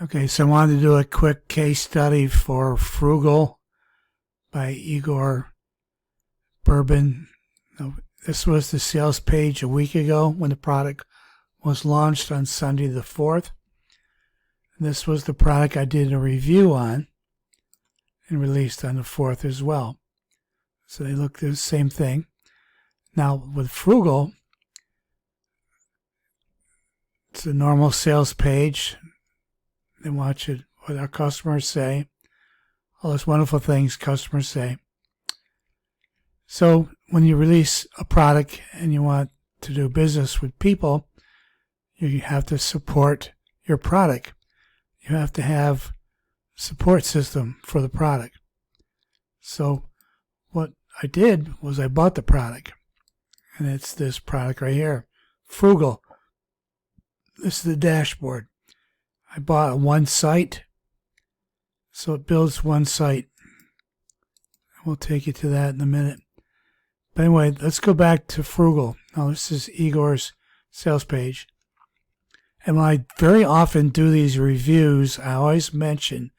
Okay, so I wanted to do a quick case study for Frooggal by Igor Bourbon. This was the sales page a week ago when the product was launched on Sunday the 4th. And this was the product I did a review on and released on the 4th as well. So they look the same thing. Now with Frooggal, it's a normal sales page. They watch it, what our customers say, all those wonderful things customers say. So when you release a product and you want to do business with people, you have to support your product. You have to have a support system for the product. So what I did was I bought the product, and it's this product right here, Frooggal. This is the dashboard. I bought one site, so it builds one site. We'll take you to that in a minute. But anyway, let's go back to Frooggal. Now this is Igor's sales page. And when I very often do these reviews, I always mention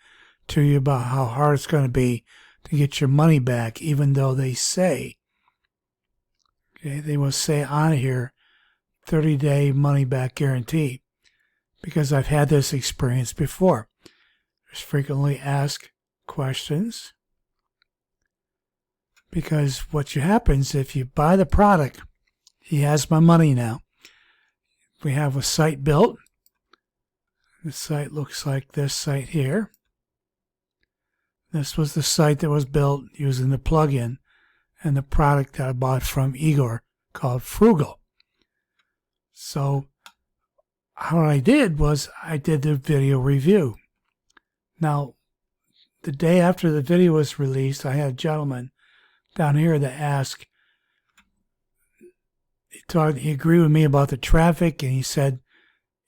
to you about how hard it's going to be to get your money back, even though they say, okay, they will say on here, 30-day money back guarantee. Because I've had this experience before. There's frequently asked questions. Because what happens if you buy the product, he has my money now. We have a site built. The site looks like this site here. This was the site that was built using the plugin and the product that I bought from Igor called Frooggal. So what I did was I did the video review. Now, the day after the video was released, I had a gentleman down here that asked, he agreed with me about the traffic, and he said,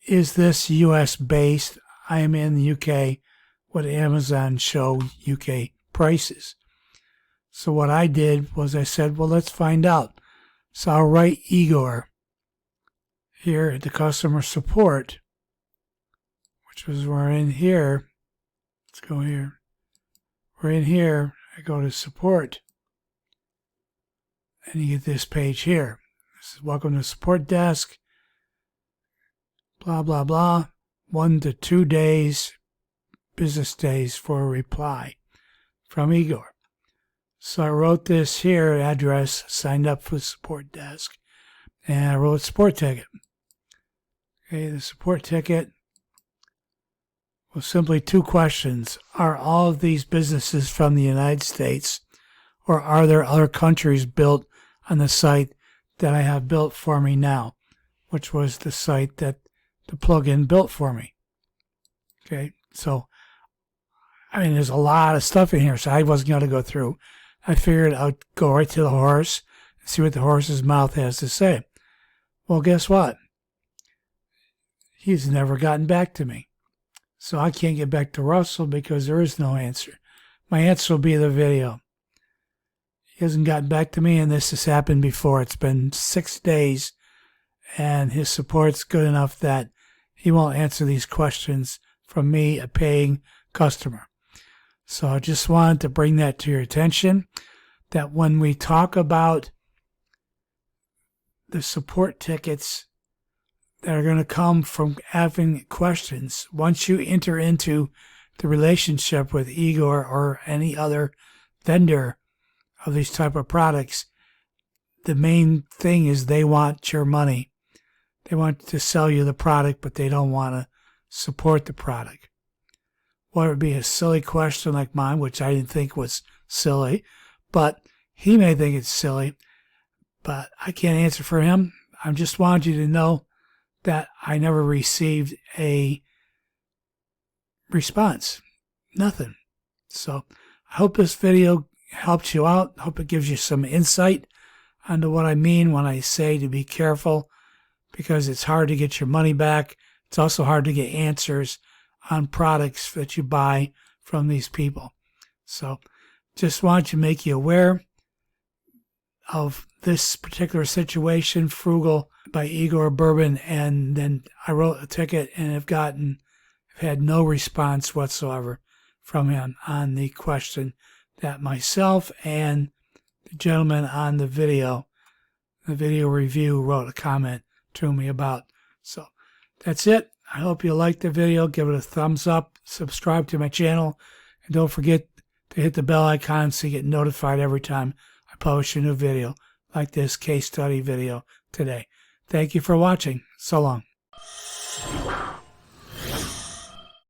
is this US based? I am in the UK. Would Amazon show UK prices? So what I did was I said, well, let's find out. So I'll write Igor here at the customer support, which was we're in here. Let's go here. We're in here. I go to support, and you get this page here. This is welcome to support desk. Blah blah blah. 1 to 2 days, business days for a reply from Igor. So I wrote this here address, signed up for the support desk, and I wrote support ticket. Okay, the support ticket was simply 2 questions. Are all of these businesses from the United States, or are there other countries built on the site that I have built for me now, which was the site that the plugin built for me? Okay, so, I mean, there's a lot of stuff in here, so I wasn't going to go through. I figured I'd go right to the horse and see what the horse's mouth has to say. Well, guess what? He's never gotten back to me. So I can't get back to Russell because there is no answer. My answer will be the video. He hasn't gotten back to me, and this has happened before. It's been 6 days, and his support's good enough that he won't answer these questions from me, a paying customer. So I just wanted to bring that to your attention, that when we talk about the support tickets that are going to come from having questions, once you enter into the relationship with Igor or any other vendor of these type of products, the main thing is they want your money. They want to sell you the product, but they don't want to support the product. Well, it would be a silly question like mine, which I didn't think was silly, but he may think it's silly, but I can't answer for him. I just wanted you to know that I never received a response. Nothing. So I hope this video helps you out. I hope it gives you some insight onto what I mean when I say to be careful, because it's hard to get your money back. It's also hard to get answers on products that you buy from these people. So just want to make you aware of this particular situation, Frooggal by Igor Bourbon, and then I wrote a ticket and have gotten I've had no response whatsoever from him on the question that myself and the gentleman on the video review, wrote a comment to me about. So that's it. I hope you liked the video. Give it a thumbs up, subscribe to my channel, and don't forget to hit the bell icon so you get notified every time I publish a new video like this case study video today. Thank you for watching. So long.